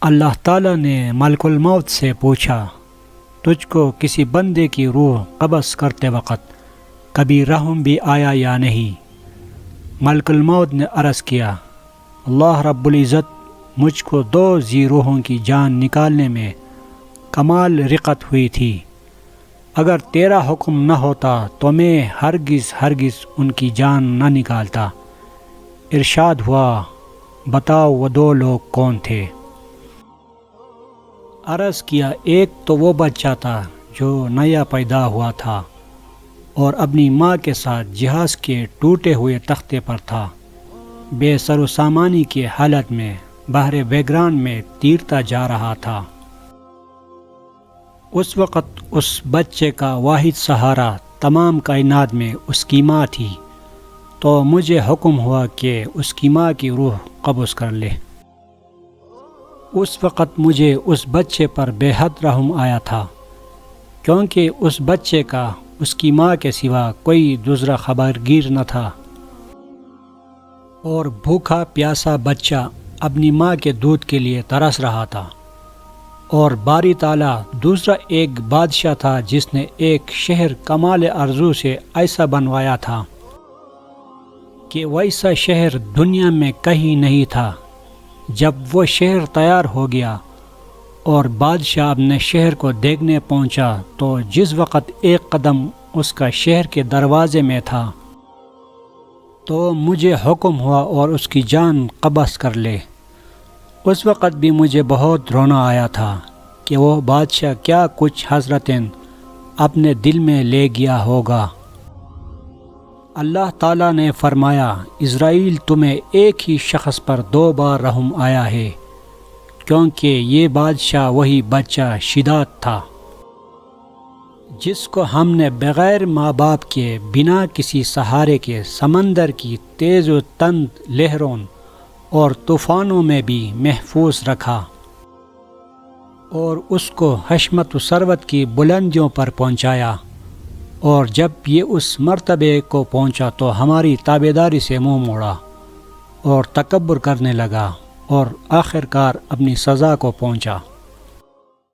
اللہ تعالیٰ نے ملک الموت سے پوچھا، تجھ کو کسی بندے کی روح قبض کرتے وقت کبھی رحم بھی آیا یا نہیں؟ ملک الموت نے عرض کیا، اللہ رب العزت، مجھ کو 2 ذی روحوں کی جان نکالنے میں کمال رقت ہوئی تھی، اگر تیرا حکم نہ ہوتا تو میں ہرگز ان کی جان نہ نکالتا۔ ارشاد ہوا، بتاؤ وہ 2 لوگ کون تھے؟ عرض کیا، ایک تو وہ بچہ تھا جو نیا پیدا ہوا تھا اور اپنی ماں کے ساتھ جہاز کے ٹوٹے ہوئے تختے پر تھا، بے سر و سامانی کی حالت میں بحر ویگران میں تیرتا جا رہا تھا۔ اس وقت اس بچے کا واحد سہارا تمام کائنات میں اس کی ماں تھی، تو مجھے حکم ہوا کہ اس کی ماں کی روح قبض کر لے۔ اس وقت مجھے اس بچے پر بے حد رحم آیا تھا، کیونکہ اس بچے کا اس کی ماں کے سوا کوئی دوسرا خبرگیر نہ تھا، اور بھوکا پیاسا بچہ اپنی ماں کے دودھ کے لیے ترس رہا تھا، اور باری تعالیٰ دوسرا ایک بادشاہ تھا جس نے ایک شہر کمال ارزو سے ایسا بنوایا تھا کہ ویسا شہر دنیا میں کہیں نہیں تھا۔ جب وہ شہر تیار ہو گیا اور بادشاہ اپنے شہر کو دیکھنے پہنچا تو جس وقت ایک قدم اس کا شہر کے دروازے میں تھا تو مجھے حکم ہوا اور اس کی جان قبض کر لے۔ اس وقت بھی مجھے بہت رونا آیا تھا کہ وہ بادشاہ کیا کچھ حسرتاً اپنے دل میں لے گیا ہوگا۔ اللہ تعالیٰ نے فرمایا، اسرائیل، تمہیں ایک ہی شخص پر 2 بار رحم آیا ہے، کیونکہ یہ بادشاہ وہی بچہ شداد تھا جس کو ہم نے بغیر ماں باپ کے بنا کسی سہارے کے سمندر کی تیز و تند لہروں اور طوفانوں میں بھی محفوظ رکھا، اور اس کو حشمت و ثروت کی بلندیوں پر پہنچایا، اور جب یہ اس مرتبے کو پہنچا تو ہماری تابعداری سے منہ موڑا اور تکبر کرنے لگا اور آخر کار اپنی سزا کو پہنچا۔